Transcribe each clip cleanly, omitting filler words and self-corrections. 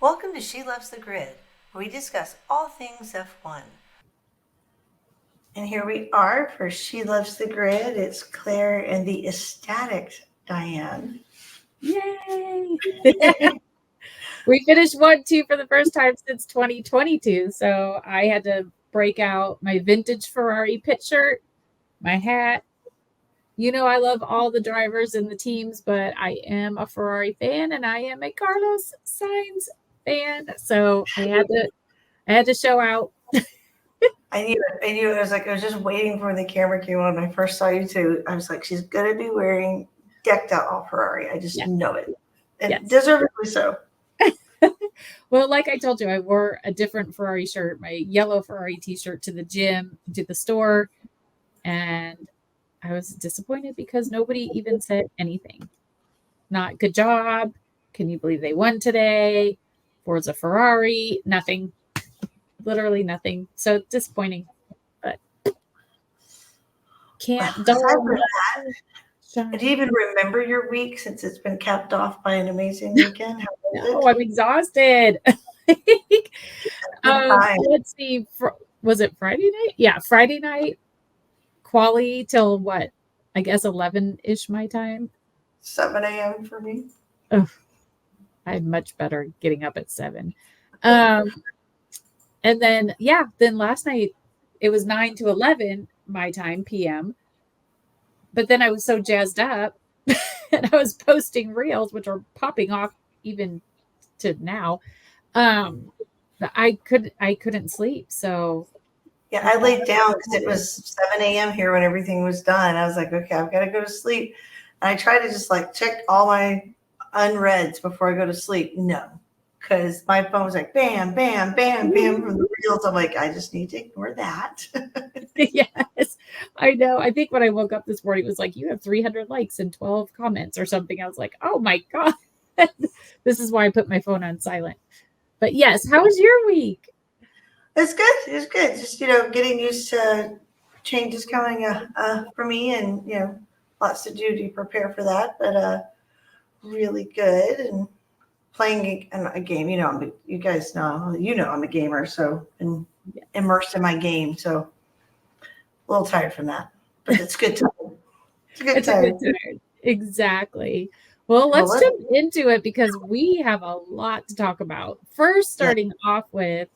Welcome to She Loves the Grid, where we discuss all things F1. And here we are for She Loves the Grid. It's Claire and the ecstatic Dianne. Yay! We finished 1-2 for the first time since 2022. So I had to break out my vintage Ferrari pit shirt, my hat. You know, I love all the drivers and the teams, but I am a Ferrari fan and I am a Carlos Sainz fan. So I had to show out. I knew it. I was just waiting for the camera came on. When I first saw you too, I was like, she's gonna be wearing decked out all Ferrari. I just know it. And deservedly so. Well, like I told you, I wore a different Ferrari shirt, my yellow Ferrari t-shirt to the gym, to the store, and I was disappointed because nobody even said anything. Not good job. Can you believe they won today? Forza Ferrari, nothing. Literally nothing. So disappointing. But can't do you even remember your week since it's been capped off by an amazing weekend? No, I'm exhausted. Let's see. Was it Friday night? Yeah, Friday night. Quali till what? I guess 11-ish my time. 7 a.m. for me. Oh, I'm much better getting up at 7. And then last night it was 9 to 11 my time PM. But then I was so jazzed up and I was posting reels, which are popping off even to now. I couldn't sleep. So yeah, I laid down because it was 7 a.m. here when everything was done. I was like, okay, I've got to go to sleep. And I tried to just check all my unreads before I go to sleep. No, because my phone was like, bam, bam, bam, bam from the reels. I'm like, I just need to ignore that. Yes, I know. I think when I woke up this morning, it was like, you have 300 likes and 12 comments or something. I was like, oh my God. This is why I put my phone on silent. But yes, how was your week? It's good. It's good. Just, getting used to changes coming for me and, lots to do to prepare for that. But really good. And playing a game, you guys know, I'm a gamer, so and immersed in my game. So a little tired from that, but it's good time. It's a good time. Exactly. Well, let's jump into it because we have a lot to talk about. First, starting off with,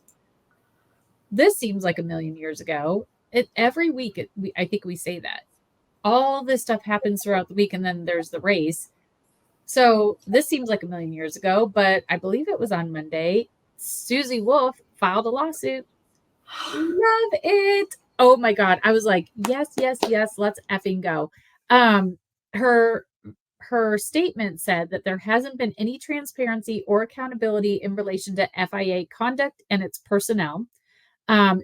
this seems like a million years ago. Every week, I think we say that. All this stuff happens throughout the week, and then there's the race. So this seems like a million years ago, but I believe it was on Monday. Susie Wolff filed a lawsuit. Love it. Oh my God. I was like, yes, let's effing go. Her statement said that there hasn't been any transparency or accountability in relation to FIA conduct and its personnel.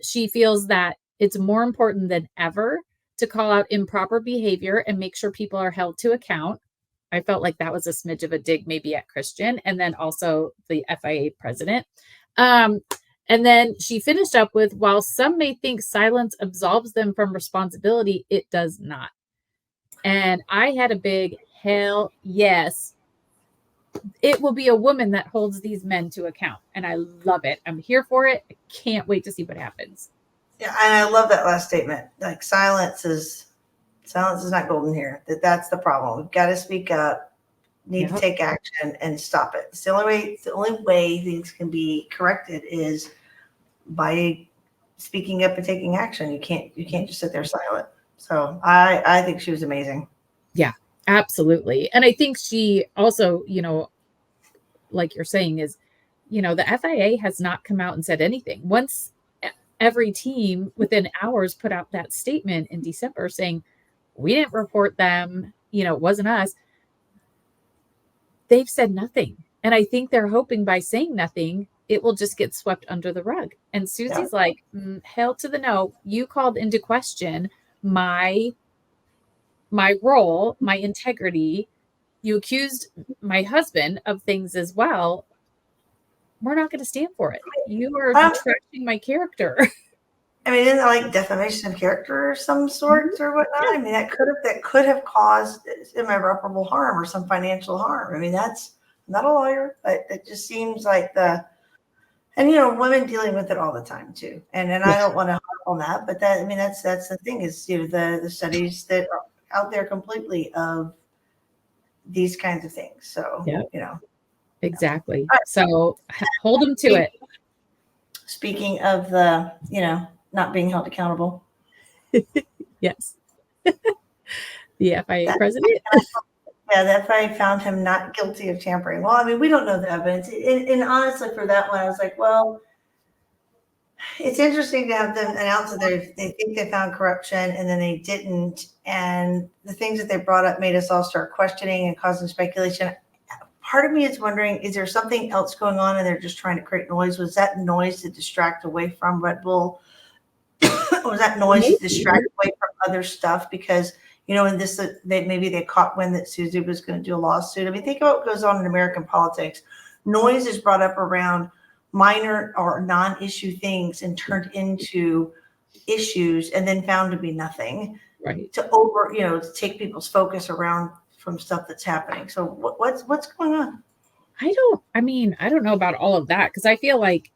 She feels that it's more important than ever to call out improper behavior and make sure people are held to account. I felt like that was a smidge of a dig maybe at Christian and then also the FIA president. And then she finished up with, while some may think silence absolves them from responsibility, it does not. And I had a big hell yes. It will be a woman that holds these men to account. And I love it. I'm here for it. I can't wait to see what happens. Yeah, and I love that last statement. Silence is not golden here. That's the problem. We've got to speak up, need to take action and stop it. It's the only way things can be corrected is by speaking up and taking action. You can't just sit there silent. So I think she was amazing. Yeah, absolutely. And I think she also, like you're saying is, the FIA has not come out and said anything. Once every team within hours put out that statement in December saying, we didn't report them, it wasn't us. They've said nothing. And I think they're hoping by saying nothing, it will just get swept under the rug. And Susie's like, hell to the no. You called into question my role, my integrity. You accused my husband of things as well. We're not going to stand for it. You are trashing my character. I mean, isn't that defamation of character or some sorts or whatnot? Yeah. I mean, that could have caused irreparable harm or some financial harm. I mean, that's not a lawyer, but it just seems like and women dealing with it all the time too. And I don't want to harp on that, but that's the thing is, the studies that are out there completely of these kinds of things. So, Exactly. Right. So hold them to it. Speaking of the, not being held accountable. Yes. The FIA president. Yeah, the FIA found him not guilty of tampering. Well, we don't know the evidence. And honestly, for that one, I was like, well, it's interesting to have them announce that they think they found corruption and then they didn't. And the things that they brought up made us all start questioning and causing speculation. Part of me is wondering, is there something else going on and they're just trying to create noise? Was that noise to distract away from Red Bull? Or was that noise to distract away from other stuff? Because, in this, maybe they caught wind that Susie was going to do a lawsuit. Think about what goes on in American politics. Noise is brought up around minor or non-issue things and turned into issues and then found to be nothing. Right. To take people's focus around from stuff that's happening. So what's going on? I don't know about all of that, because I feel like,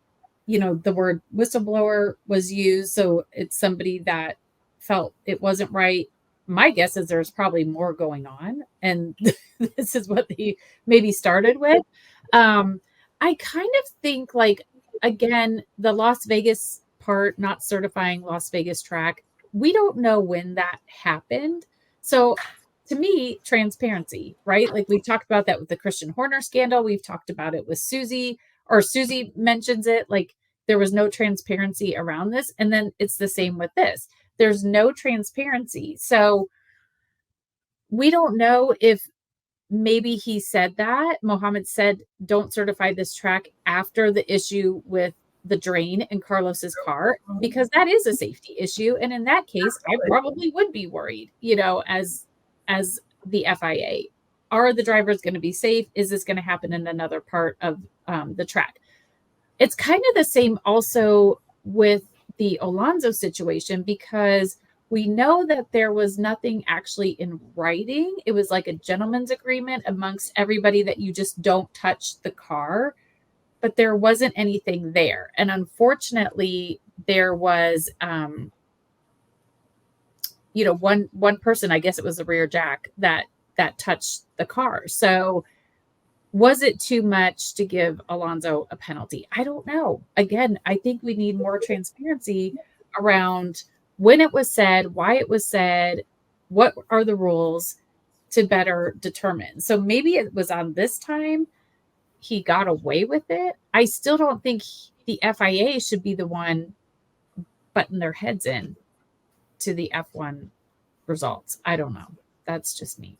the word whistleblower was used. So it's somebody that felt it wasn't right. My guess is there's probably more going on. And this is what they maybe started with. I kind of think, again, the Las Vegas part, not certifying Las Vegas track, we don't know when that happened. So to me, transparency, right? We've talked about that with the Christian Horner scandal. We've talked about it with Susie mentions it. There was no transparency around this. And then it's the same with this. There's no transparency. So we don't know if maybe he said that. Mohammed said, don't certify this track after the issue with the drain in Carlos's car, because that is a safety issue. And in that case, I probably would be worried, as the FIA. Are the drivers going to be safe? Is this going to happen in another part of the track? It's kind of the same also with the Alonso situation, because we know that there was nothing actually in writing. It was like a gentleman's agreement amongst everybody that you just don't touch the car, but there wasn't anything there. And unfortunately, there was, one person, I guess it was the rear jack, that touched the car. So was it too much to give Alonso a penalty? I don't know. Again, I think we need more transparency around when it was said, why it was said, what are the rules, to better determine. So maybe it was on this time he got away with it. I still don't think the FIA should be the one butting their heads in to the F1 results. I don't know. That's just me.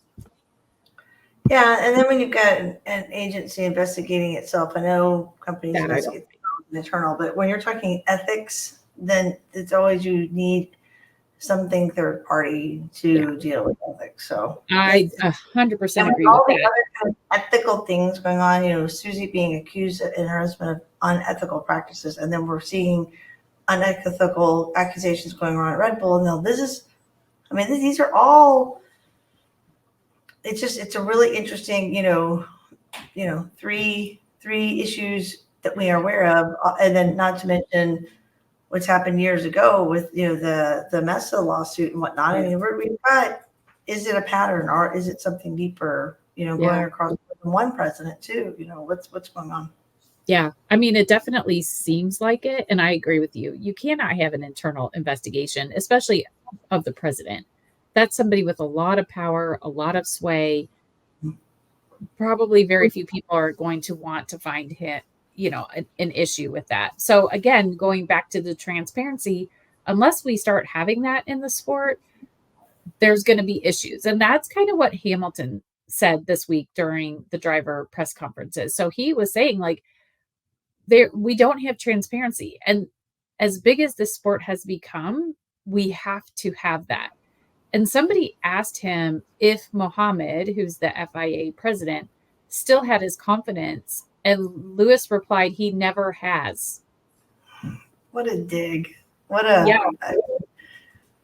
Yeah, and then when you've got an agency investigating itself, I know companies investigate internal, but when you're talking ethics, then it's always you need something third party to deal with ethics. So I 100% agree all with the that. other kind of ethical things going on, Susie being accused and her husband of unethical practices, and then we're seeing unethical accusations going on at Red Bull. And now these are all. It's a really interesting, three issues that we are aware of, and then not to mention what's happened years ago with the Mesa lawsuit and whatnot. We've got, is it a pattern or is it something deeper? Going across one president too. What's going on? Yeah, it definitely seems like it, and I agree with you. You cannot have an internal investigation, especially of the president. That's somebody with a lot of power, a lot of sway. Probably very few people are going to want to find him, an issue with that. So again, going back to the transparency, unless we start having that in the sport, there's going to be issues. And that's kind of what Hamilton said this week during the driver press conferences. So he was saying, we don't have transparency. And as big as this sport has become, we have to have that. And somebody asked him if Mohammed, who's the FIA president, still had his confidence. And Lewis replied, he never has. What a dig. Yeah.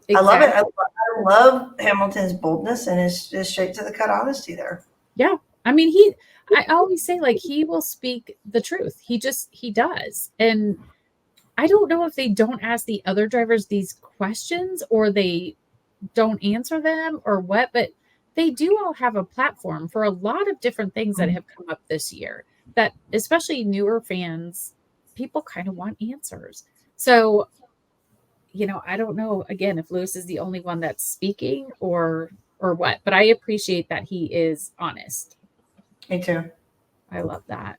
I love it. I love Hamilton's boldness and his straight to the cut honesty there. Yeah. I mean, I always say, like, he will speak the truth. He does. And I don't know if they don't ask the other drivers these questions or they don't answer them or what, but they do all have a platform for a lot of different things that have come up this year that especially newer fans, people kind of want answers. So, I don't know again if Lewis is the only one that's speaking or what, but I appreciate that he is honest. Me too. I love that.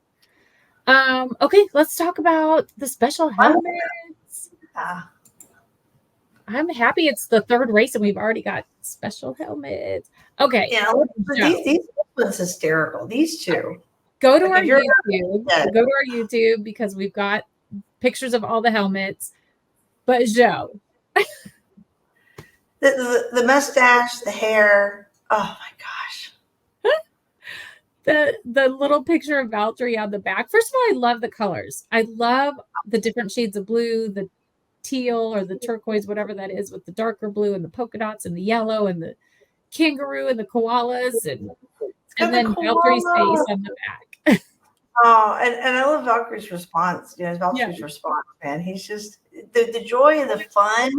Okay, let's talk about the special helmets. I'm happy it's the third race and we've already got special helmets. Okay. Yeah, these ones hysterical. These two. Go to our YouTube. Go to our YouTube because we've got pictures of all the helmets. But Joe. The mustache, the hair. Oh my gosh. The little picture of Valtteri on the back. First of all, I love the colors. I love the different shades of blue, the teal or the turquoise, whatever that is, with the darker blue and the polka dots and the yellow and the kangaroo and the koalas and then Valtteri's face on the back. Oh, and I love Valtteri's response. Valtteri's response, man. He's just the joy and the fun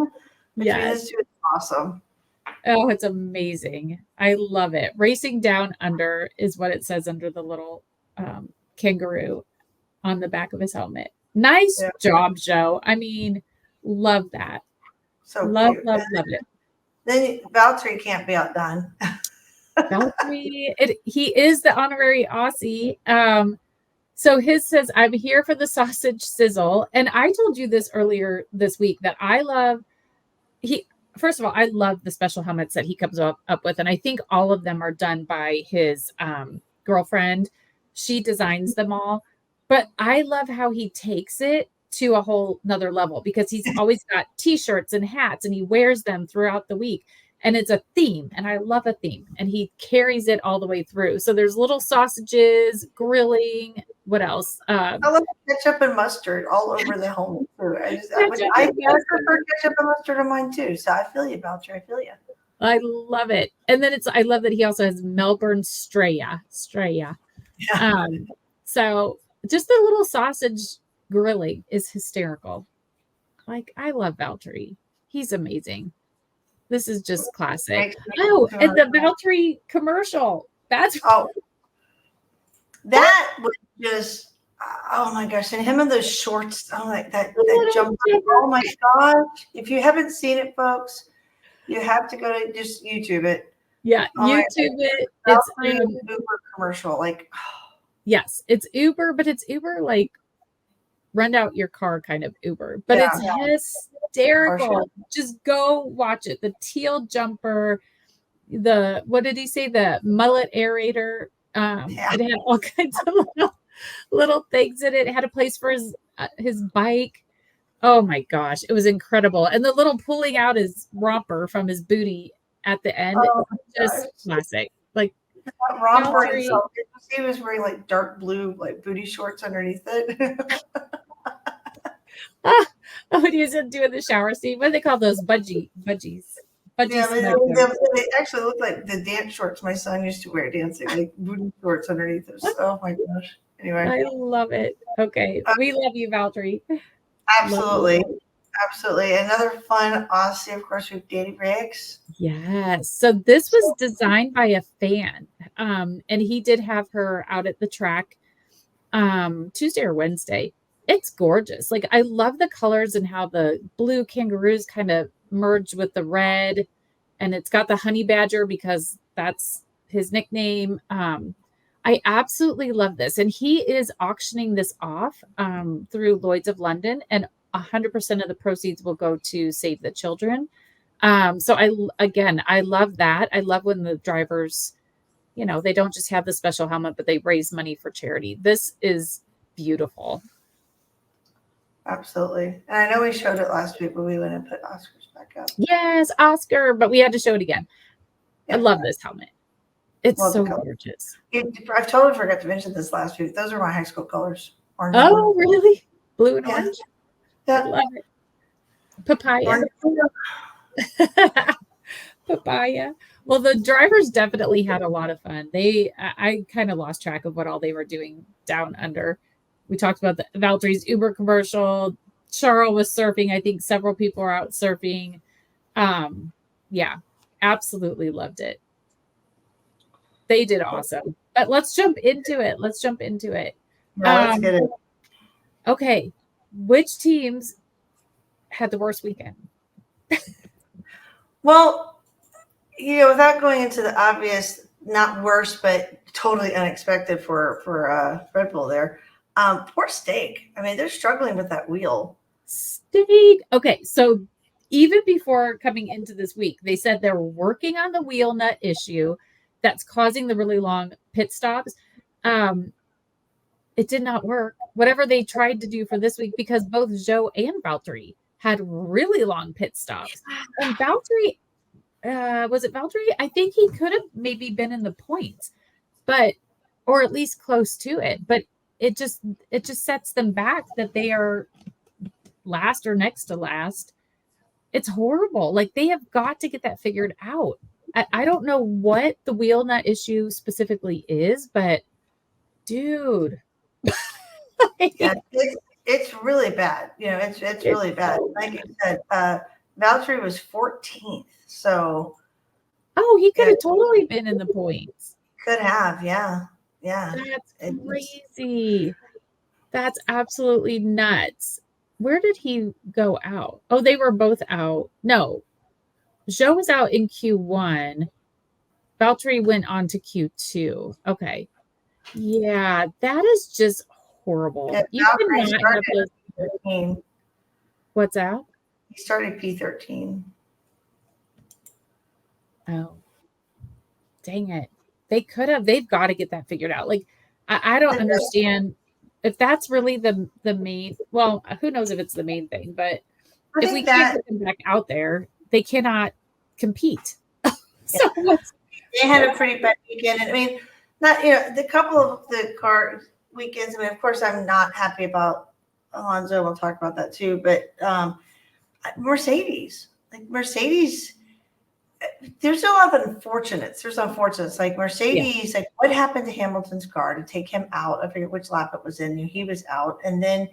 between these two is awesome. Oh, it's amazing. I love it. Racing Down Under is what it says under the little kangaroo on the back of his helmet. Nice job, Joe. I mean, love that. So love it. Then Valtteri can't be outdone. Valtteri, he is the honorary Aussie. So his says, I'm here for the sausage sizzle. And I told you this earlier this week that first of all, I love the special helmets that he comes up with. And I think all of them are done by his girlfriend. She designs them all. But I love how he takes it to a whole nother level because he's always got t-shirts and hats and he wears them throughout the week. And it's a theme. And I love a theme. And he carries it all the way through. So there's little sausages, grilling. What else? I love ketchup and mustard all over the helmet. I prefer ketchup and mustard on mine too. So I feel you, Valtteri. I feel you. I love it. And then I love that he also has Melbourne Straya. Yeah. So just the little sausage grilling is hysterical. Like, I love Valtteri. He's amazing. This is just classic. Oh, and the Valtteri commercial. That was just, oh my gosh. And him in those shorts, that jump. Oh my gosh. If you haven't seen it, folks, you have to go to just YouTube it. Yeah, YouTube it. It's an Uber commercial. Yes, it's Uber, but it's Uber like rent out your car kind of Uber. But it's hysterical. Sure. Just go watch it. The teal jumper, what did he say? The mullet aerator. It had all kinds of little things in it. It had a place for his bike. Oh my gosh, it was incredible. And the little pulling out his romper from his booty at the end, just classic. Like romper himself. He was wearing like dark blue like booty shorts underneath it. What he was doing the shower scene. What do they call those? Budgies. Yeah, they actually look like the dance shorts my son used to wear dancing, like booty shorts underneath them. Oh my gosh. Anyway. I love it. Okay. We love you, Valtteri. Absolutely. Absolutely. Another fun Aussie, of course, with Danny Briggs. Yes. So this was designed by a fan. And he did have her out at the track Tuesday or Wednesday. It's gorgeous. Like, I love the colors and how the blue kangaroos kind of merge with the red. And it's got the honey badger because that's his nickname. I absolutely love this. And he is auctioning this off through Lloyd's of London. And 100% of the proceeds will go to Save the Children. So I love that. I love when the drivers, they don't just have the special helmet, but they raise money for charity. This is beautiful. Absolutely. And I know we showed it last week, but we went and put Oscar's back up. Yes, Oscar, but we had to show it again. Yeah. I love this helmet. It's so gorgeous. I totally forgot to mention this last week. Those are my high school colors. Oh, really? Blue and orange? Yeah. I love it. Papaya. Papaya. Well, the drivers definitely had a lot of fun. I kind of lost track of what all they were doing down under. We talked about the Valtteri's Uber commercial. Charles was surfing. I think several people are out surfing. Yeah, absolutely loved it. They did awesome. But let's jump into it. Yeah, let's get it. Okay. Which teams had the worst weekend? Well, without going into the obvious, not worse, but totally unexpected for Red Bull there. Poor Steak. I mean, they're struggling with that wheel. Steak. Okay, so even before coming into this week, they said they're working on the wheel nut issue that's causing the really long pit stops. It did not work. Whatever they tried to do for this week, because both Zhou and Valtteri had really long pit stops. And Valtteri, was it Valtteri? I think he could have maybe been in the points, or at least close to it. But it just sets them back that they are last or next to last. It's horrible. Like, they have got to get that figured out. I don't know what the wheel nut issue specifically is, but dude. Yeah, it's really bad. It's really bad. Like you said, Valtteri was 14th. So he could have totally been in the points. Could have, yeah. That's crazy. That's absolutely nuts. Where did he go out? Oh, they were both out. No, Zhou was out in Q1. Valtteri went on to Q2. Okay. Yeah, that is just horrible. Yeah, You cannot have those. P13. What's that? He started P13. Oh, dang it. They've got to get that figured out. Like, I don't understand if that's really the main, well, who knows if it's the main thing, but if we can't get them back out there, they cannot compete. So they had a pretty bad weekend. And I mean, not, the couple of the car weekends, I mean, of course, I'm not happy about Alonso. We'll talk about that too. But Mercedes, there's a lot of unfortunates. There's unfortunates. Like Mercedes, like what happened to Hamilton's car to take him out? I forget which lap it was in. He was out. And then,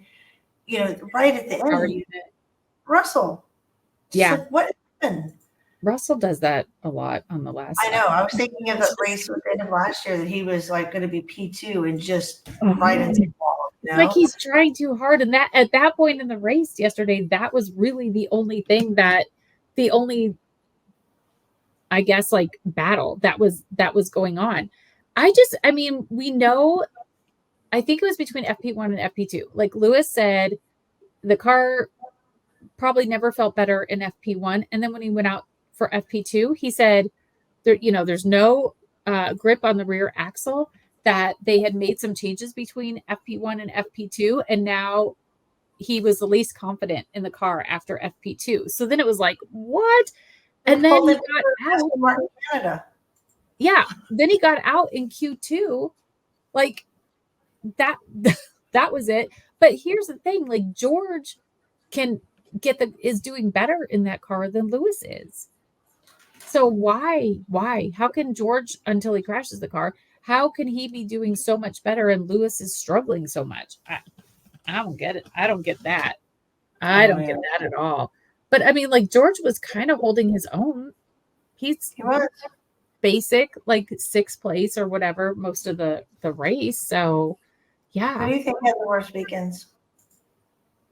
right at the end, Russell. Yeah. Like, what happened? Russell does that a lot on the last. I know. I was thinking of that race at the end of last year that he was like going to be P2 and just right into the wall. Like he's trying too hard. And that at that point in the race yesterday, that was really the only I guess, like, battle that was going on. We know, I think it was between FP1 and FP2. Like Lewis said, the car probably never felt better in FP1. And then when he went out for FP2, he said, there's no grip on the rear axle, that they had made some changes between FP1 and FP2. And now he was the least confident in the car after FP2. So then it was like, what? And then he got out. Canada. Yeah. Then he got out in Q2. Like that was it. But here's the thing, like George is doing better in that car than Lewis is. So why? How can George, until he crashes the car, how can he be doing so much better and Lewis is struggling so much? I don't get it. I don't get that. I don't get that at all. But I mean, like George was kind of holding his own. He was basic, like 6th place or whatever, most of the race. So, yeah. Who do you think had the worst weekends?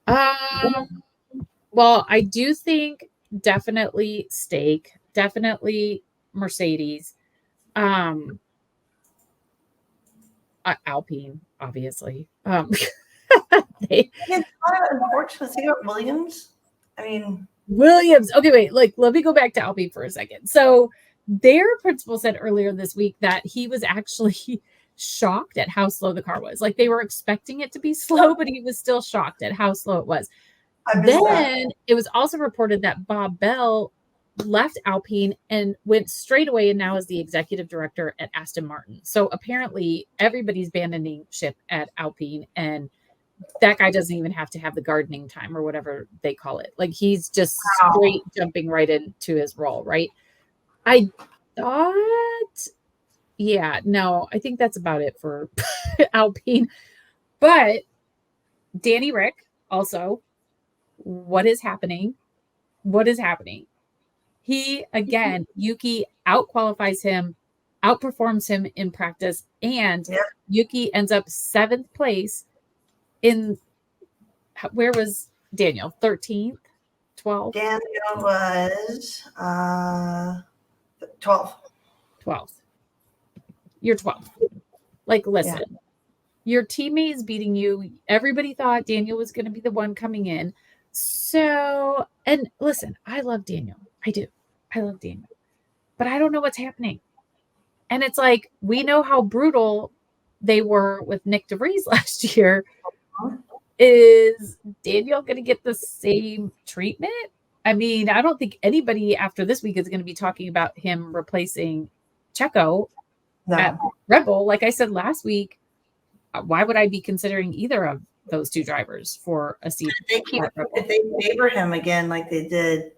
Well, I do think definitely Steak, definitely Mercedes, Alpine, obviously. It's kind of unfortunate. See what Williams. Williams. Okay, wait. Like, let me go back to Alpine for a second. So, their principal said earlier this week that he was actually shocked at how slow the car was. Like, they were expecting it to be slow, but he was still shocked at how slow it was. Then it was also reported that Bob Bell left Alpine and went straight away and now is the executive director at Aston Martin. So apparently everybody's abandoning ship at Alpine, and that guy doesn't even have to have the gardening time or whatever they call it. Like he's just straight jumping right into his role, right? I thought, yeah, no, I think that's about it for Alpine. But Danny Rick also, what is happening? What is happening? He, again, Yuki outqualifies him, outperforms him in practice, and Yep. Yuki ends up 7th place in, where was Daniel? 13th? 12th? Daniel was 12. 12th. You're 12th. Like, listen, your teammates beating you. Everybody thought Daniel was going to be the one coming in. So, and listen, I love Daniel. I do. I love Daniel. But I don't know what's happening. And it's like, we know how brutal they were with Nick DeVries last year. Is Daniel going to get the same treatment? I mean, I don't think anybody after this week is going to be talking about him replacing Checo at Red Bull. Like I said last week, why would I be considering either of those two drivers for a seat? If they favor him again like they did,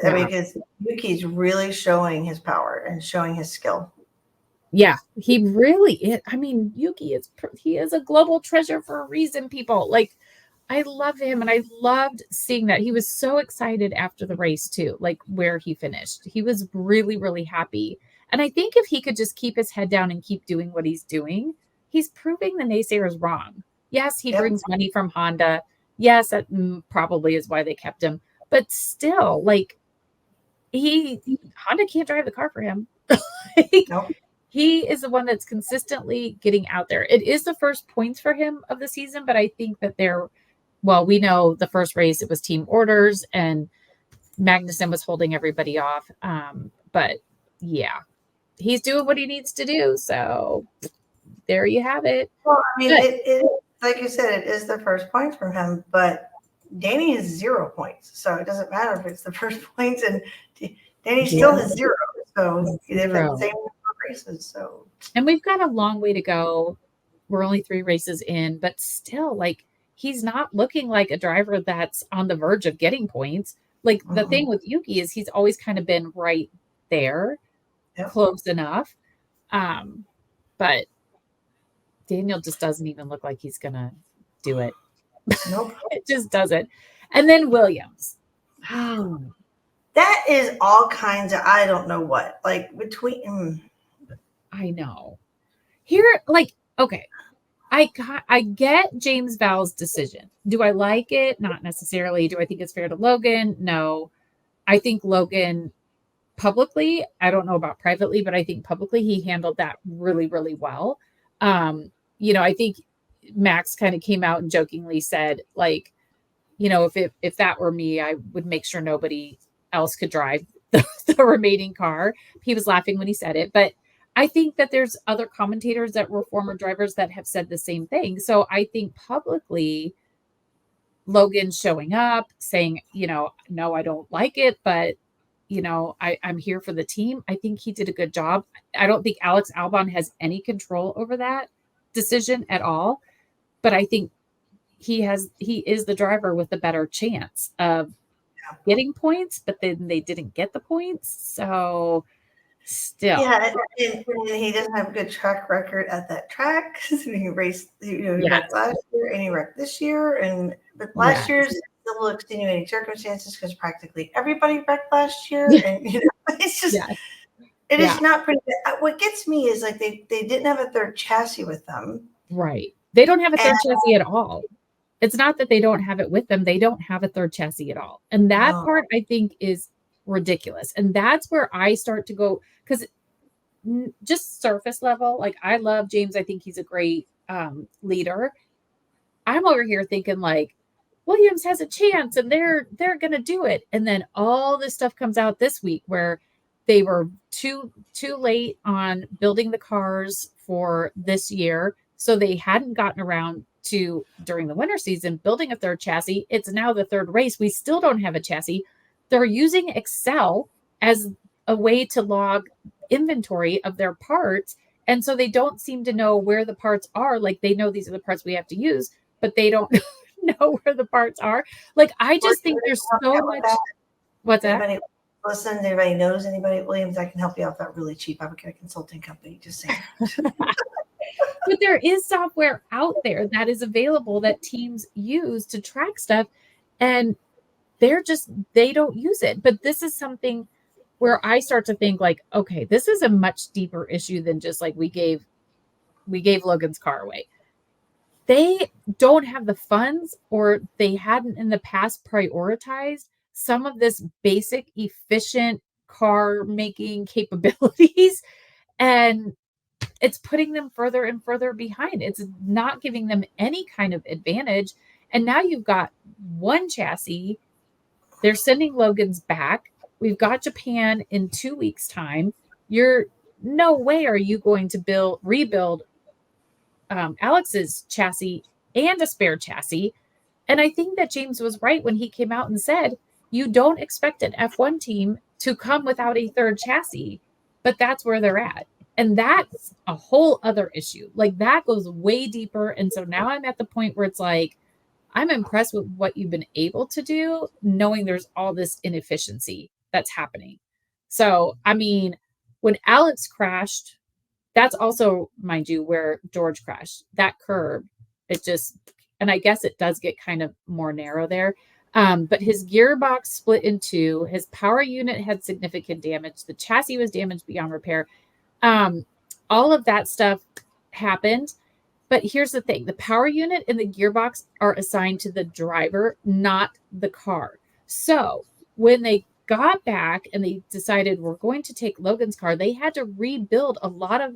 I mean, because Yuki's really showing his power and showing his skill. Yeah, he really is. I mean, Yuki is a global treasure for a reason, people. Like, I love him, and I loved seeing that. He was so excited after the race, too, like where he finished. He was really, really happy. And I think if he could just keep his head down and keep doing what he's doing, he's proving the naysayers wrong. Yes, he brings money from Honda. Yes, that probably is why they kept him. But still, like, Honda can't drive the car for him. Nope. He is the one that's consistently getting out there. It is the first points for him of the season, but I think that we know the first race, it was team orders and Magnussen was holding everybody off. But yeah, he's doing what he needs to do. So there you have it. Well, I mean, it like you said, it is the first points from him, but Danny has 0 points. So it doesn't matter if it's the first points, and Danny still has 0. So they've had the same races. So, and we've got a long way to go. We're only 3 races in, but still, like, he's not looking like a driver that's on the verge of getting points. Like, the thing with Yuki is he's always kind of been right there, close enough. But Daniel just doesn't even look like he's gonna do it. Nope. It just doesn't. And then Williams. That is all kinds of, I don't know what, like between. I know. Here, like, okay, I get James Vowell's decision. Do I like it? Not necessarily. Do I think it's fair to Logan? No. I think Logan publicly, I don't know about privately, but I think publicly he handled that really, really well. I think Max kind of came out and jokingly said, like, if that were me, I would make sure nobody else could drive the remaining car. He was laughing when he said it, but I think that there's other commentators that were former drivers that have said the same thing. So I think publicly, Logan showing up saying, no, I don't like it, but I'm here for the team. I think he did a good job. I don't think Alex Albon has any control over that decision at all, but I think he is the driver with the better chance of getting points, but then they didn't get the points. So still. Yeah, and he doesn't have a good track record at that track. He raced, he wrecked last year and he wrecked this year. But last year's a little extenuating circumstances because practically everybody wrecked last year. And it's just it is not pretty good. What gets me is like they didn't have a third chassis with them. Right. They don't have a third chassis at all. It's not that they don't have it with them. They don't have a third chassis at all. And that part I think is ridiculous. And that's where I start to go, because just surface level, like, I love James. I think he's a great leader. I'm over here thinking like Williams has a chance and they're going to do it. And then all this stuff comes out this week where they were too late on building the cars for this year. So they hadn't gotten around to, during the winter season, building a third chassis. It's now the third race. We still don't have a chassis. They're using Excel as a way to log inventory of their parts. And so they don't seem to know where the parts are. Like, they know these are the parts we have to use, but they don't know where the parts are. Like, I just think there's so much. What's that? listen, anybody knows anybody at Williams, I can help you out with that really cheap. I would get a consulting company, just saying. But there is software out there that is available that teams use to track stuff, and they don't use it. But this is something where I start to think like, okay, this is a much deeper issue than just like we gave Logan's car away. They don't have the funds, or they hadn't in the past prioritized some of this basic efficient car making capabilities, and it's putting them further and further behind. It's not giving them any kind of advantage. And now you've got one chassis. They're sending Logan's back. We've got Japan in 2 weeks' time. No way are you going to rebuild Alex's chassis and a spare chassis. And I think that James was right when he came out and said, you don't expect an F1 team to come without a third chassis, but that's where they're at. And that's a whole other issue. Like, that goes way deeper. And so now I'm at the point where it's like, I'm impressed with what you've been able to do, knowing there's all this inefficiency that's happening. So, I mean, when Alex crashed, that's also, mind you, where George crashed. That curb, and I guess it does get kind of more narrow there. But his gearbox split in two. His power unit had significant damage. The chassis was damaged beyond repair. All of that stuff happened. But here's the thing. The power unit and the gearbox are assigned to the driver, not the car. So when they got back and they decided we're going to take Logan's car, they had to rebuild a lot of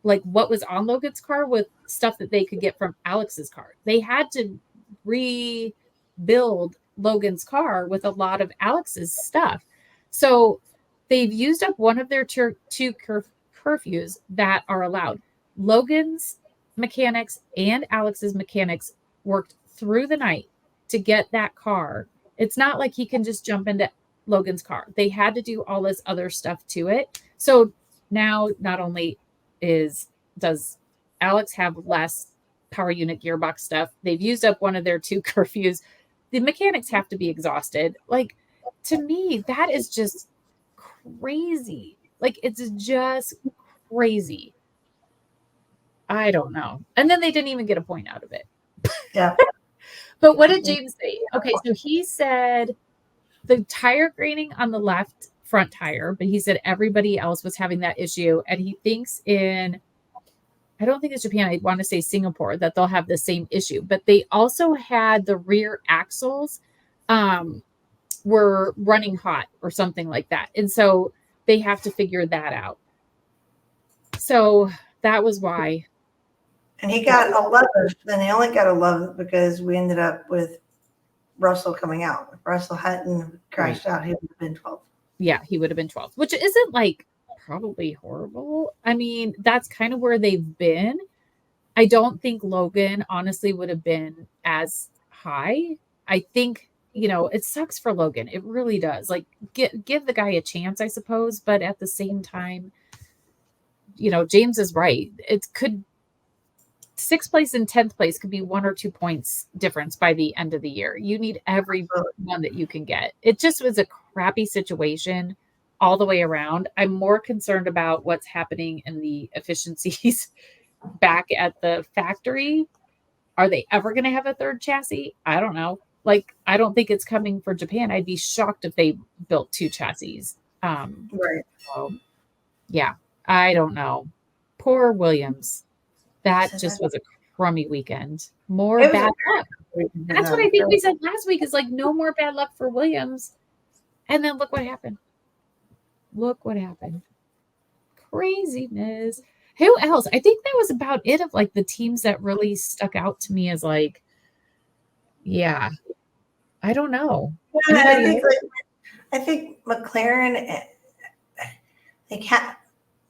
like what was on Logan's car with stuff that they could get from Alex's car. They had to rebuild Logan's car with a lot of Alex's stuff. So they've used up one of their two curfews that are allowed. Logan's mechanics and Alex's mechanics worked through the night to get that car. It's not like he can just jump into Logan's car. They had to do all this other stuff to it. So now not only does Alex have less power unit gearbox stuff, they've used up one of their two curfews. The mechanics have to be exhausted. Like, to me, that is just crazy. Like, it's just crazy. I don't know. And then they didn't even get a point out of it. Yeah. But what did James say? Okay, so he said the tire graining on the left front tire, but he said everybody else was having that issue. And he thinks I don't think it's Japan, I want to say Singapore, that they'll have the same issue. But they also had the rear axles were running hot or something like that. And so they have to figure that out. So that was why. And he got 11, then he only got 11 because we ended up with Russell coming out. If Russell hadn't crashed out, he would have been 12. Yeah, he would have been 12, which isn't like probably horrible. I mean, that's kind of where they've been. I don't think Logan honestly would have been as high. I think, it sucks for Logan. It really does. Like, give the guy a chance, I suppose. But at the same time, James is right. It could 6th place and 10th place could be 1 or 2 points difference by the end of the year. You need every one that you can get. It just was a crappy situation all the way around. I'm more concerned about what's happening in the efficiencies back at the factory. Are they ever going to have a third chassis? I don't know. Like, I don't think it's coming for Japan. I'd be shocked if they built 2 chassis. Right. So, yeah, I don't know. Poor Williams. That just was a crummy weekend. More bad luck. That's what I think we said last week, is like, no more bad luck for Williams. And then look what happened. Craziness. Who else? I think that was about it of like the teams that really stuck out to me as like, yeah, I don't know. I think McLaren,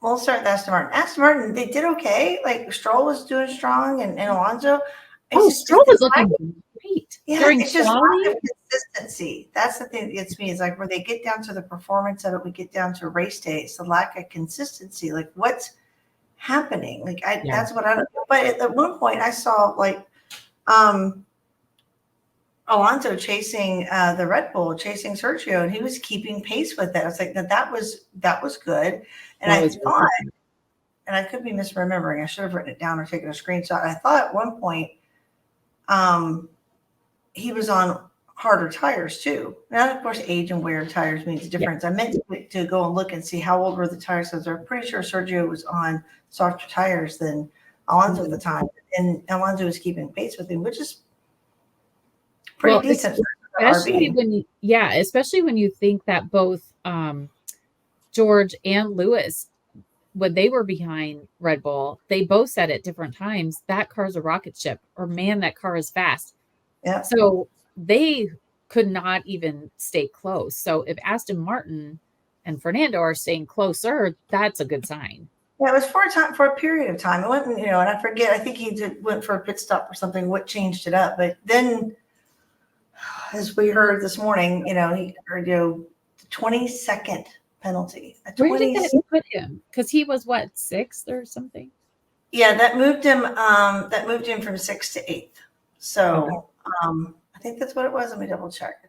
we'll start with Aston Martin. Aston Martin, they did okay. Like, Stroll was doing strong, and Alonso. Stroll was looking great. Yeah, it's just lack of consistency. That's the thing that gets me, is like, where they get down to the performance of it, we get down to race day. It's the lack of consistency. Like, what's happening? Like, that's what I don't know. But at one point I saw like Alonso chasing the Red Bull, chasing Sergio, and he was keeping pace with it. I was like, that was good. And That I was really thought, good. and I could be misremembering, I should have written it down or taken a screenshot. I thought at one point he was on harder tires too. Now, of course, age and wear of tires means a difference. I meant to go and look and see how old were the tires, because I'm pretty sure Sergio was on softer tires than Alonso at the time, and Alonso was keeping pace with him, which is pretty decent for especially RB. especially when you think that both George and Lewis, when they were behind Red Bull, they both said at different times, that car's a rocket ship, or man, that car is fast. Yeah. So they could not even stay close. So if Aston Martin and Fernando are staying closer, that's a good sign. Yeah, it was for a period of time. It wasn't, and I forget, I think he went for a pit stop or something, what changed it up. But then, as we heard this morning, he heard, the 22nd penalty. Where did that put him? Because he was what, 6th or something? Yeah, that moved him. That moved him from 6th to 8th. So I think that's what it was. Let me double check.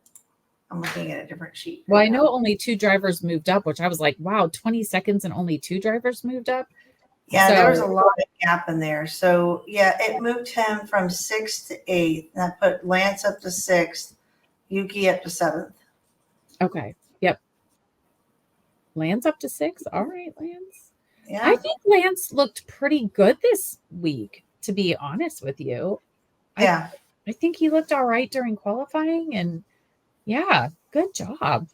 I'm looking at a different sheet. Well, I know only 2 drivers moved up, which I was like, wow, 20 seconds and only 2 drivers moved up. Yeah, there was a lot of gap in there. So yeah, it moved him from 6th to 8th. That put Lance up to 6th, Yuki up to 7th. Okay. Yep. Lance up to 6. All right, Lance. Yeah. I think Lance looked pretty good this week, to be honest with you. Yeah. I think he looked all right during qualifying, and yeah, good job.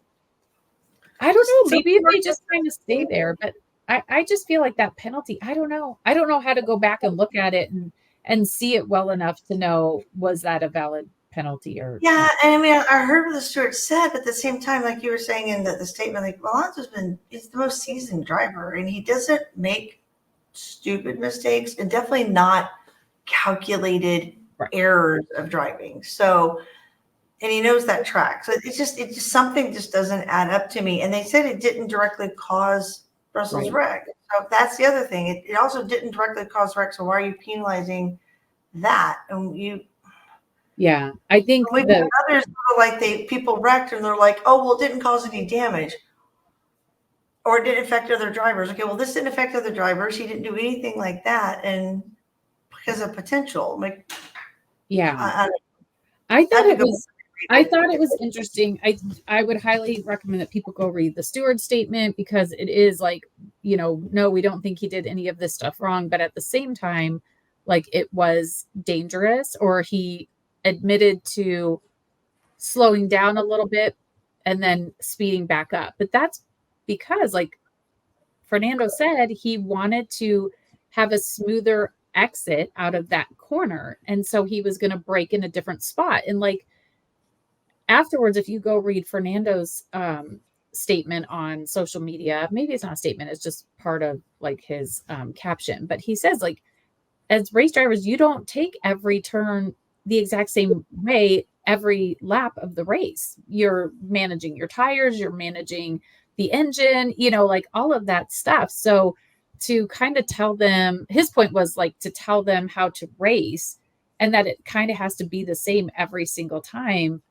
I don't know. Maybe if they just kind of stay there, but I just feel like that penalty, I don't know. I don't know how to go back and look at it and see it well enough to know, was that a valid penalty or yeah. And I mean, I heard what the steward said, but at the same time, like you were saying in the statement, like Alonso's he's the most seasoned driver, and he doesn't make stupid mistakes, and definitely not calculated errors of driving. So, and he knows that track. So it's just something just doesn't add up to me. And they said it didn't directly cause Russell's wreck. So that's the other thing. It also didn't directly cause wreck. So why are you penalizing that? And yeah, I think others like people wrecked and they're like, oh, well, it didn't cause any damage. Or it didn't affect other drivers. Okay, well, this didn't affect other drivers. He didn't do anything like that. And because of potential. Like, yeah. I thought it was interesting. I would highly recommend that people go read the steward statement, because it is like, no, we don't think he did any of this stuff wrong. But at the same time, like, it was dangerous, or he admitted to slowing down a little bit and then speeding back up. But that's because, like Fernando said, he wanted to have a smoother exit out of that corner. And so he was going to brake in a different spot. And like, afterwards, if you go read Fernando's statement on social media, maybe it's not a statement, it's just part of like his caption, but he says, like, as race drivers, you don't take every turn the exact same way every lap of the race. You're managing your tires, you're managing the engine, like all of that stuff. So to kind of tell them, his point was like to tell them how to race, and that it kind of has to be the same every single time.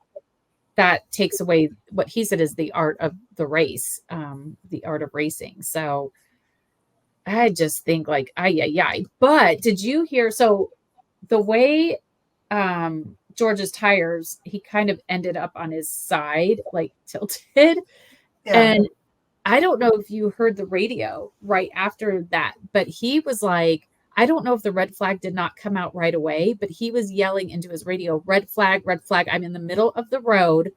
That takes away what he said is the art of the race, the art of racing. So I just think like, but did you hear? So the way George's tires, he kind of ended up on his side, like tilted. Yeah. And I don't know if you heard the radio right after that, but he was like, I don't know if the red flag did not come out right away, but he was yelling into his radio, red flag, I'm in the middle of the road.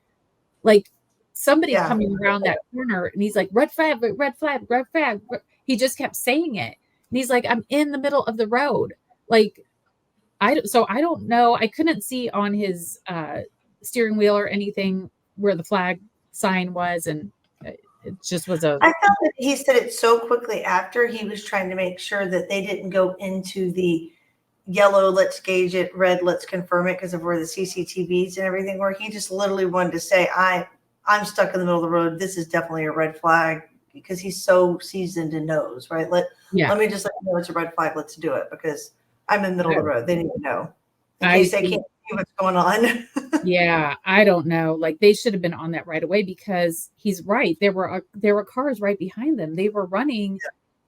Like somebody coming around that corner, and he's like, red flag, red flag, red flag. He just kept saying it. And he's like, I'm in the middle of the road. Like, I don't know. I couldn't see on his steering wheel or anything where the flag sign was. And it just was I thought that he said it so quickly after he was trying to make sure that they didn't go into the yellow, let's gauge it, red, let's confirm it, because of where the CCTVs and everything were. He just literally wanted to say, I'm stuck in the middle of the road. This is definitely a red flag, because he's so seasoned and knows, right? Let me just let you know it's a red flag. Let's do it, because I'm in the middle of the road. They need to know in case they can't see what's going on. Yeah, I don't know. Like they should have been on that right away because he's right. There were cars right behind them. They were running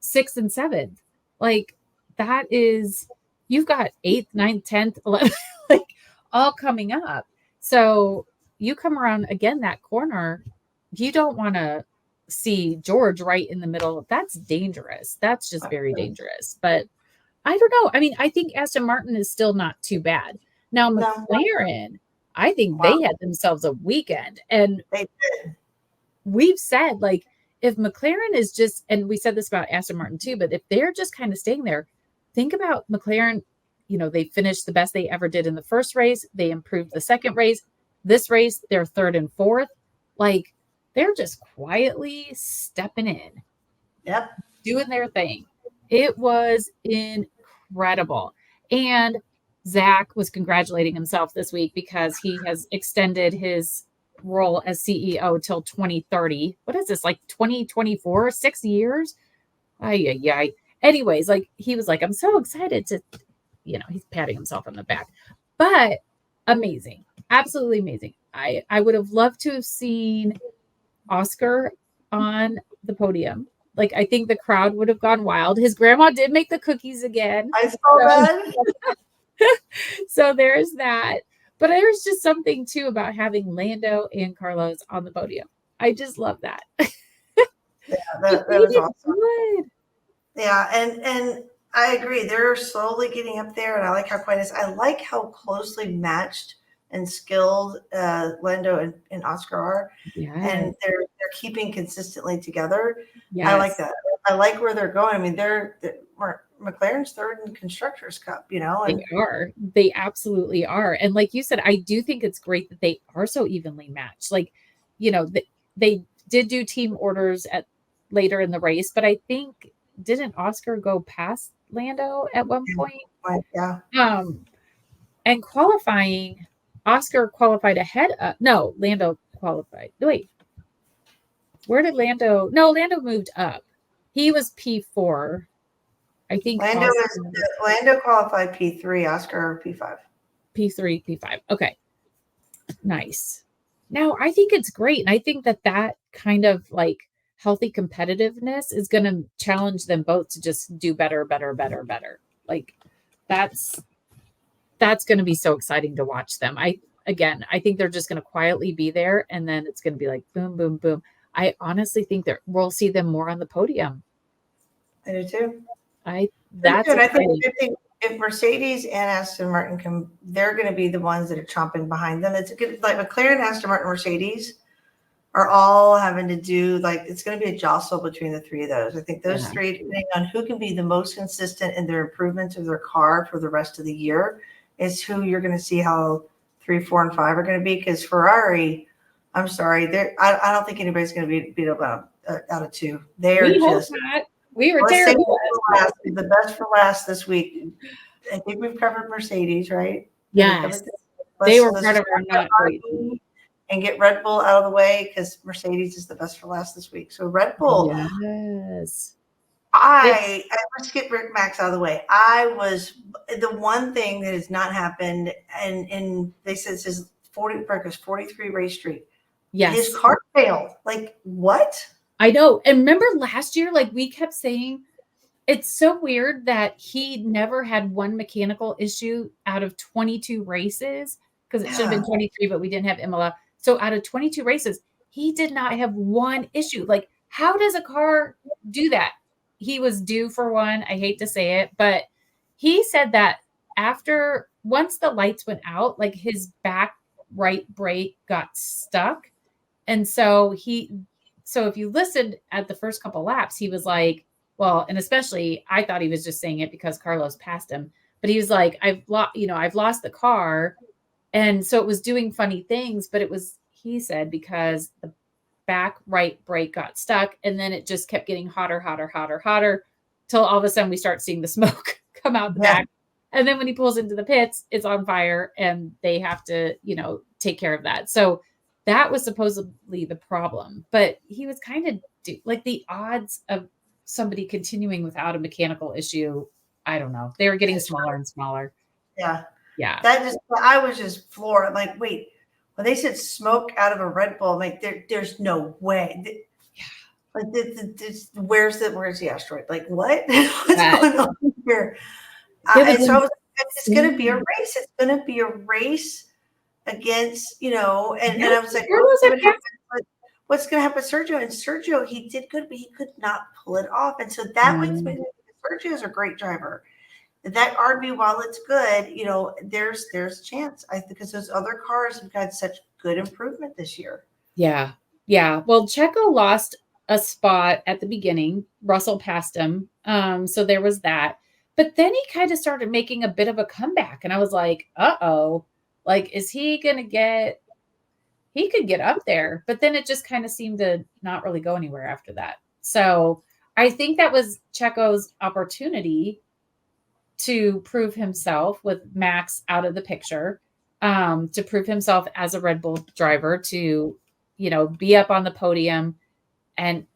6th and 7th. Like that is you've got 8th, 9th, 10th, 11th, like all coming up. So you come around again that corner, you don't want to see George right in the middle. That's dangerous. That's just very dangerous. But I don't know. I mean, I think Aston Martin is still not too bad. Now, No, McLaren, I think wow, they had themselves a weekend. And they did. we've said, like, if McLaren is just, and we said this about Aston Martin too, but if they're just kind of staying there, think about McLaren. They finished the best they ever did in the first race. They improved the second race. This race, they're 3rd and 4th. Like, they're just quietly stepping in, Yep. doing their thing. It was incredible. And Zach was congratulating himself this week because he has extended his role as CEO till 2030. What is this, like 2024? 6 years? Ay, ay, ay. Anyways, like he was like, I'm so excited to, he's patting himself on the back. But amazing. Absolutely amazing. I would have loved to have seen Oscar on the podium. Like, I think the crowd would have gone wild. His grandma did make the cookies again. I saw that. So there's that. But there's just something too about having Lando and Carlos on the podium. I just love that. Yeah, that was awesome. Good. Yeah, and I agree. They're slowly getting up there, and I like how quiet it is. I like how closely matched and skilled Lando and Oscar are, and they're keeping consistently together. Yes. I like that. I like where they're going. I mean, they're McLaren's 3rd in Constructors Cup, and they are. They absolutely are. And like you said, I do think it's great that they are so evenly matched. Like, they did do team orders at later in the race, but I think didn't Oscar go past Lando at one point? Yeah. And qualifying, Oscar qualified ahead of, no, Lando qualified. Wait, where did Lando? No, Lando moved up. He was P4. I think Lando qualified P3, Oscar P5. P3, P5. Okay. Nice. Now, I think it's great. And I think that kind of like healthy competitiveness is going to challenge them both to just do better. Like that's going to be so exciting to watch them. I think they're just going to quietly be there, and then it's going to be like boom, boom, boom. I honestly think that we'll see them more on the podium. I do too. I think if Mercedes and Aston Martin they're going to be the ones that are chomping behind them. It's good, like McLaren, Aston Martin, Mercedes are all having to do, like, it's going to be a jostle between the three of those. I think those three, depending on who can be the most consistent in their improvements of their car for the rest of the year, is who you're going to see how 3, 4, and 5 are going to be. Because Ferrari, I'm sorry, I don't think anybody's going to be beat up out of 2. They are just. We were terrible. The best for last this week. I think we've covered Mercedes, right? Yes. They were part of our not great. And get Red Bull out of the way because Mercedes is the best for last this week. So Red Bull. Yes. Let's get Max out of the way. The one thing that has not happened, and they said it's his 43 race streak. Yes. His car failed. Like, what? I know. And remember last year, like we kept saying, it's so weird that he never had one mechanical issue out of 22 races, because it should have been 23, but we didn't have Imola. So out of 22 races, he did not have one issue. Like, how does a car do that? He was due for one. I hate to say it, but he said that once the lights went out, like his back right brake got stuck. And so if you listened at the first couple laps, he was like, well, and especially I thought he was just saying it because Carlos passed him, but he was like, I've lost the car. And so it was doing funny things, but it was, he said, because the back right brake got stuck, and then it just kept getting hotter till all of a sudden we start seeing the smoke come out the back. And then when he pulls into the pits, it's on fire and they have to, take care of that. So that was supposedly the problem, but he was kind of like the odds of somebody continuing without a mechanical issue. I don't know. They were getting smaller and smaller. Yeah. Yeah. I was just floored. I'm like, wait, when they said smoke out of a Red Bull, like there's no way. Like where's the asteroid? Like what? What's going on here? And so I was like, it's going to be a race. It's going to be a race against, and I was like, what's going to happen with Sergio? And Sergio, he did good, but he could not pull it off. And so that makes me think Sergio is a great driver. That RB, while it's good, there's a chance. Because those other cars have had such good improvement this year. Yeah. Yeah. Well, Checo lost a spot at the beginning. Russell passed him. So there was that. But then he kind of started making a bit of a comeback. And I was like, uh-oh. Like, is he going to he could get up there. But then it just kind of seemed to not really go anywhere after that. So I think that was Checo's opportunity to prove himself with Max out of the picture, to prove himself as a Red Bull driver, to, be up on the podium. And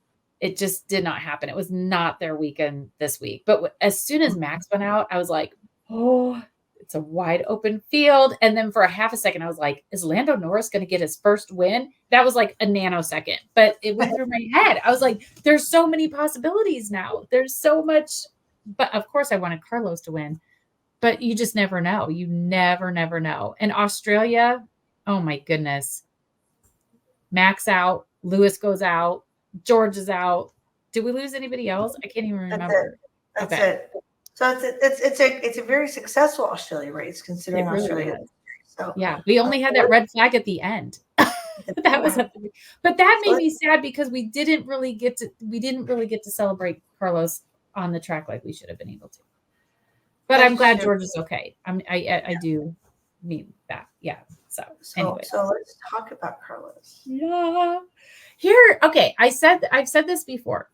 it just did not happen. It was not their weekend this week. But as soon as Max went out, I was like, oh, it's a wide open field. And then for a half a second, I was like, is Lando Norris going to get his first win? That was like a nanosecond, but it went through my head. I was like, there's so many possibilities now. There's so much. But of course, I wanted Carlos to win. But you just never know. You never know. And Australia, oh my goodness. Max out. Lewis goes out. George is out. Did we lose anybody else? I can't even remember. That's it. So it's a very successful Australia race considering really Australia. So yeah, we only had that red flag at the end. That was but that made me sad because we didn't really get to celebrate Carlos on the track like we should have been able to. But I'm glad George is okay. I do mean that. Yeah. So anyway. So let's talk about Carlos. Yeah. Okay. I've said this before.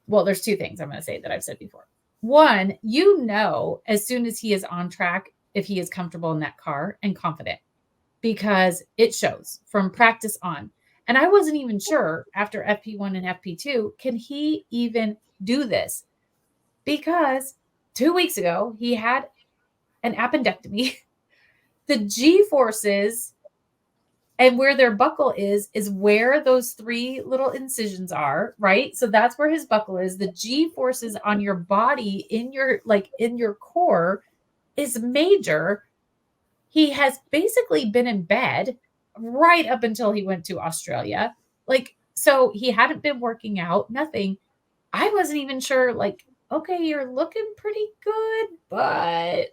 Well, there's two things I'm going to say that I've said before. One, as soon as he is on track, if he is comfortable in that car and confident, because it shows from practice on. And I wasn't even sure after FP1 and FP2, can he even do this? Because 2 weeks ago, he had an appendectomy. The G-forces and where their buckle is where those 3 little incisions are, right? So that's where his buckle is. The G-forces on your body, in your core, is major. He has basically been in bed right up until he went to Australia. So he hadn't been working out, nothing. I wasn't even sure, okay, you're looking pretty good, but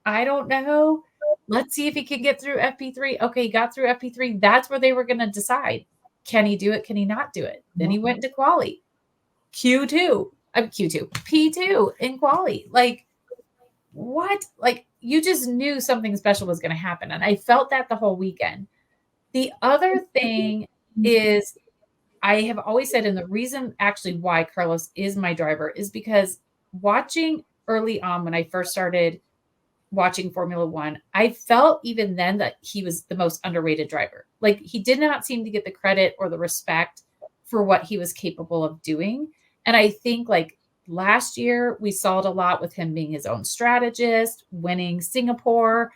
I don't know. Let's see if he can get through FP3. Okay, he got through FP3. That's where they were going to decide. Can he do it? Can he not do it? Then he went to quali. P2 in quali. What? You just knew something special was going to happen. And I felt that the whole weekend. The other thing is, I have always said, and the reason actually why Carlos is my driver is because watching early on when I first started watching Formula One, I felt even then that he was the most underrated driver. He did not seem to get the credit or the respect for what he was capable of doing. And I think last year we saw it a lot with him being his own strategist, winning Singapore.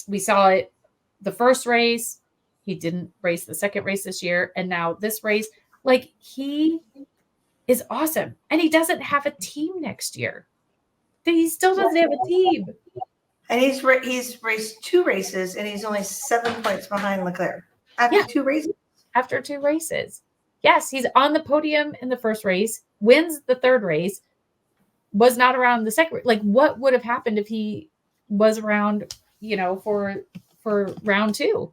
We saw it the first race. He didn't race the second race this year. And now this race, he is awesome. And he doesn't have a team next year. He still doesn't have a team. And he's raced 2 races, and he's only 7 points behind Leclerc after 2 races. After 2 races. Yes, he's on the podium in the first race, wins the third race, was not around the second. What would have happened if he was around, for round 2?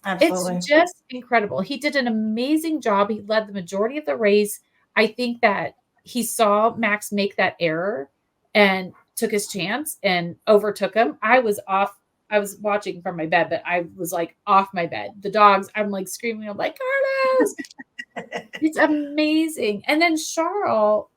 Absolutely. It's just incredible. He did an amazing job. He led the majority of the race. I think that he saw Max make that error and took his chance and overtook him. I was watching from my bed, but I was off my bed. The dogs, I'm screaming. I'm Carlos. It's amazing. And then Charles,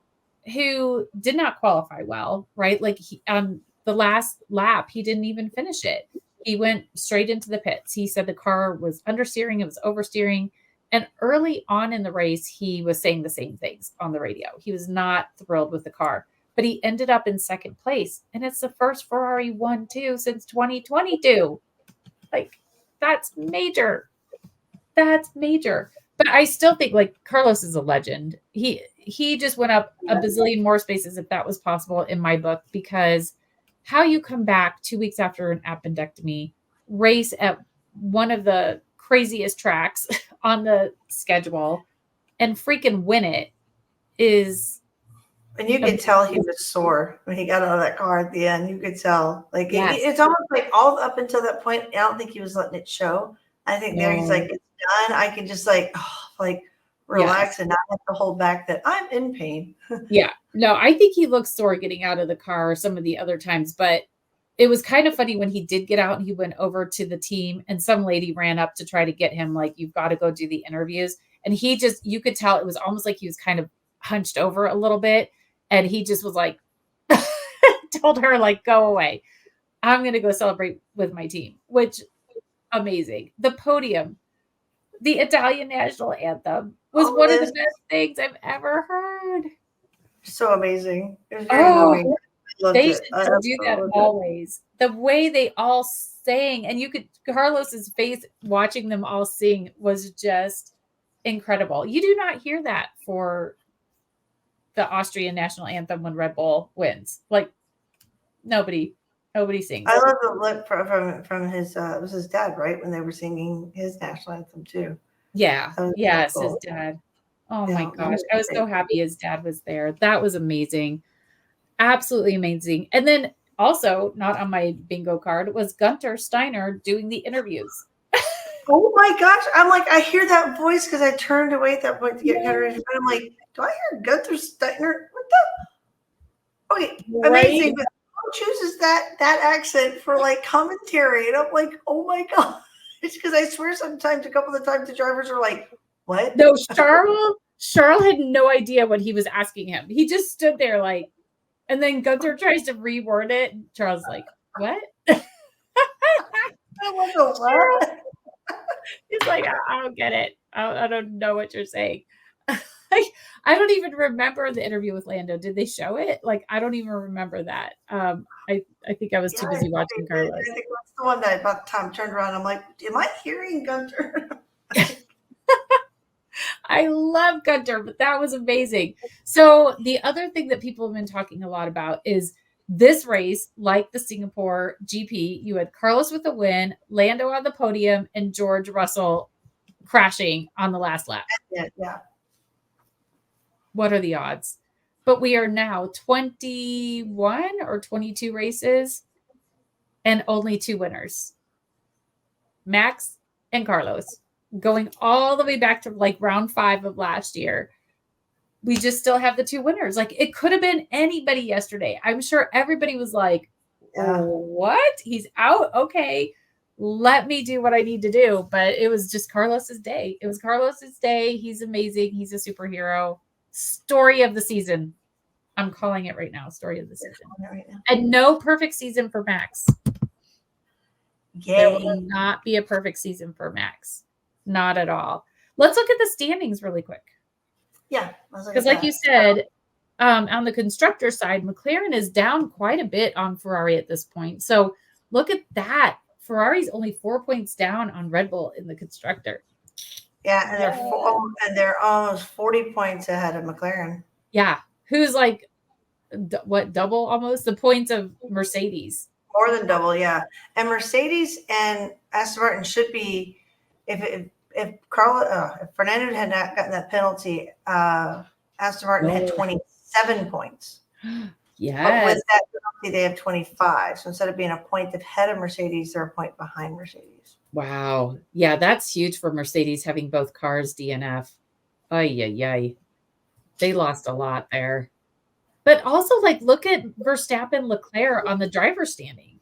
who did not qualify well, right? He, the last lap, he didn't even finish it. He went straight into the pits. He said the car was understeering, it was oversteering. And early on in the race, he was saying the same things on the radio. He was not thrilled with the car. But he ended up in second place. And it's the first Ferrari 1-2 since 2022. That's major. That's major. But I still think like Carlos is a legend. He just went up a bazillion more spaces if that was possible in my book, because how you come back 2 weeks after an appendectomy, race at one of the craziest tracks on the schedule and freaking win it is. And you could tell he was sore when he got out of that car at the end. You could tell. Like, Yes. it's almost like all up until that point, I don't think he was letting it show. I think there he's like, it's done. I can just relax and not have to hold back that I'm in pain. Yeah. No, I think he looked sore getting out of the car some of the other times, but it was kind of funny when he did get out and he went over to the team and some lady ran up to try to get him, like, you've got to go do the interviews. And he just, you could tell it was almost like he was kind of hunched over a little bit. And he just was like, told her, like, go away. I'm going to go celebrate with my team, which amazing. The podium, the Italian national anthem was one of the best things I've ever heard. So amazing. It was very moving. They should do that always. The way they all sang, and you could, Carlos's face watching them all sing was just incredible. You do not hear that for the Austrian national anthem when Red Bull wins. Like, nobody sings. I love the look from his it was his dad, right? When they were singing his national anthem too. Yeah. Yes, cool. His dad. Oh my gosh. I was so happy his dad was there. That was amazing. Absolutely amazing. And then also, not on my bingo card, was Gunter Steiner doing the interviews. Oh my gosh. I'm like, I hear that voice because I turned away at that point to get Gunter. And I'm like, do I hear Gunter Steiner? What the? Okay, amazing. But who chooses that accent for like commentary? And I'm like, oh my God. It's because I swear sometimes, a couple of times, the drivers are like, what? No, Charles had no idea what he was asking him. He just stood there like, and then Gunter tries to reword it. And Charles is like, what? What? He's like, I don't get it. I don't know what you're saying. I don't even remember the interview with Lando. Did they show it? Like, I don't even remember that. I think I was too busy watching Carlos. I think that's the one that about the time I turned around, I'm like, am I hearing Gunter? I love Gunter, but that was amazing. So the other thing that people have been talking a lot about is this race, like the Singapore GP, you had Carlos with the win, Lando on the podium, and George Russell crashing on the last lap. Yeah. What are the odds? But we are now 21 or 22 races and only 2 winners. Max and Carlos, going all the way back to like round 5 of last year. We just still have the 2 winners. Like, it could have been anybody yesterday. I'm sure everybody was like, what? He's out? Okay, let me do what I need to do. But it was just Carlos's day. It was Carlos's day. He's amazing. He's a superhero. Story of the season. I'm calling it right now. Story of the season. And no perfect season for Max. There will not be a perfect season for Max. Not at all. Let's look at the standings really quick. Yeah. Because like you said, on the constructor side, McLaren is down quite a bit on Ferrari at this point. So look at that. Ferrari's only 4 points down on Red Bull in the constructor. Yeah, and they're almost 40 points ahead of McLaren. Yeah, who's like, double almost the points of Mercedes. More than double, yeah. And Mercedes and Aston Martin should be, if Fernando had not gotten that penalty, Aston Martin had 27 points. Yeah. But with that penalty, they have 25. So instead of being a point ahead of Mercedes, they're a point behind Mercedes. Wow. Yeah, that's huge for Mercedes having both cars DNF. Ay. They lost a lot there. But also, like, look at Verstappen, Leclerc on the driver standing.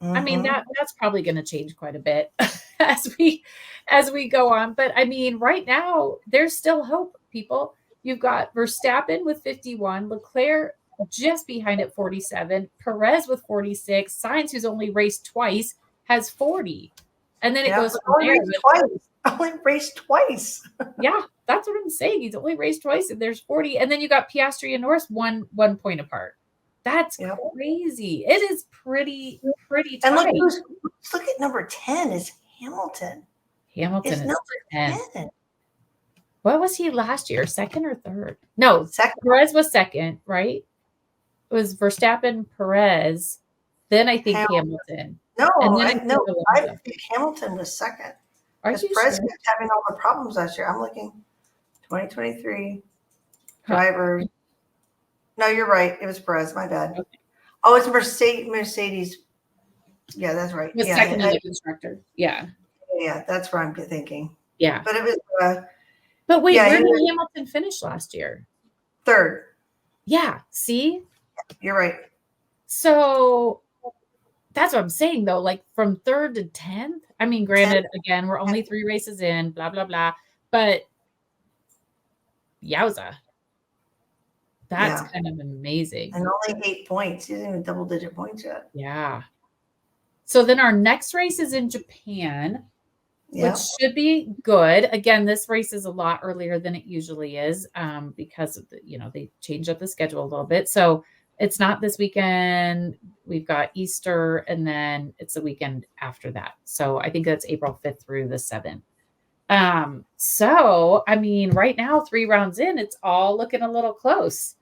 I mean, that's probably going to change quite a bit as we go on. But I mean, right now, there's still hope, people. You've got Verstappen with 51, Leclerc just behind at 47, Perez with 46, Sainz, who's only raced twice, has 40. And then it goes from there. Only raced twice. Yeah, that's what I'm saying. He's only raced twice, and there's 40. And then you got Piastri and Norris one point apart. That's crazy. It is pretty tight. And look at number 10 is Hamilton Hamilton is is number 10. 10. What was he last year? Second or third? No, Second. Perez was second, right? It was Verstappen, Perez, then I think Hamilton. No, And then I Alonso. think Hamilton was second. Are Because you Perez sure? kept having all the problems last year. I'm looking 2023 Huh. drivers. No, you're right. It was Perez. My bad. Okay. Oh, it's Mercedes. Yeah, that's right. Was second in the constructor. Yeah. Yeah, that's what I'm thinking. Yeah. But it was But wait, yeah, where he did was Hamilton finish last year? third. Yeah. See? You're right. So that's what I'm saying, though. Like from 3rd to 10th. I mean, granted, again, we're only 3 races in, blah, blah, blah. But yowza. That's kind of amazing. And only 8 points. He isn't even double-digit points yet. Yeah. So then our next race is in Japan, which should be good. Again, this race is a lot earlier than it usually is because of the, they changed up the schedule a little bit. So it's not this weekend. We've got Easter, and then it's the weekend after that. So I think that's April 5th through the 7th. So, I mean, right now, 3 rounds in, it's all looking a little close.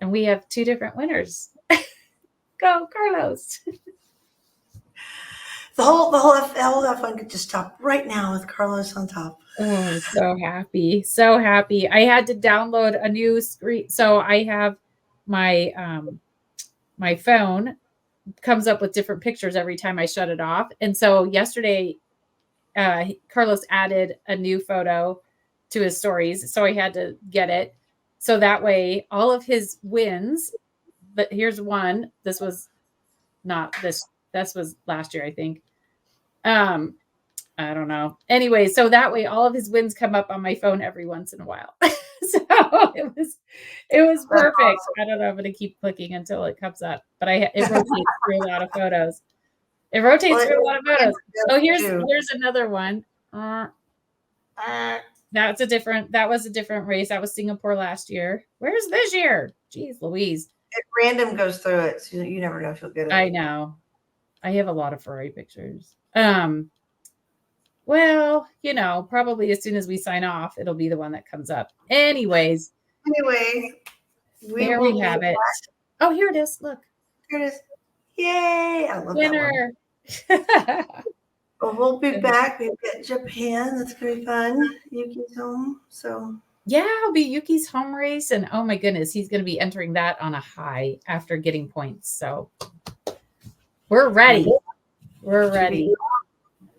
And we have 2 different winners. Go, Carlos. The whole F1 could just stop right now with Carlos on top. Oh, so happy. So happy. I had to download a new screen. So I have my my phone comes up with different pictures every time I shut it off. And so yesterday, Carlos added a new photo to his stories. So I had to get it. So that way all of his wins, but here's one. This was not this. This was last year, I think. I don't know. Anyway, so that way all of his wins come up on my phone every once in a while. So it was perfect. I don't know. I'm going to keep clicking until it comes up, but it rotates through a lot of photos. It rotates through a lot of photos. Oh, here's another one. That was a different race. That was Singapore last year. Where's this year? Jeez Louise. It random goes through it, so you never know if you'll get it. I know. I have a lot of Ferrari pictures. Well, probably as soon as we sign off, it'll be the one that comes up. Anyway, there we have it. Oh, here it is. Look. Here it is. Yay. I love winner. That one. Well, we'll be back. We've got Japan. That's going to be fun. Yuki's home. So yeah, it'll be Yuki's home race. And oh my goodness, he's going to be entering that on a high after getting points. So we're ready. We're ready.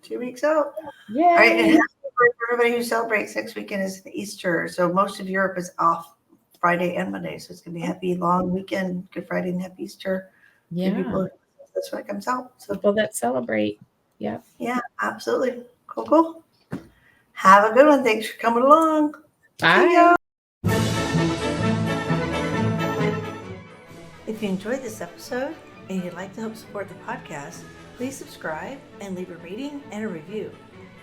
2 weeks out. Yeah. All right. And for everybody who celebrates next weekend is Easter. So most of Europe is off Friday and Monday. So it's going to be a happy long weekend, Good Friday and happy Easter. Yeah. People, that's when it comes out. So people that celebrate. Yep. Yeah, absolutely. Cool. Have a good one. Thanks for coming along. Bye. If you enjoyed this episode and you'd like to help support the podcast, please subscribe and leave a rating and a review.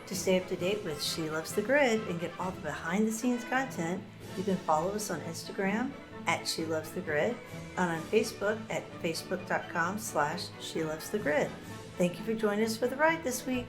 To stay up to date with She Loves the Grid and get all the behind the scenes content, you can follow us on Instagram at She Loves the Grid and on Facebook at facebook.com/SheLovesTheGrid. Thank you for joining us for the ride this week.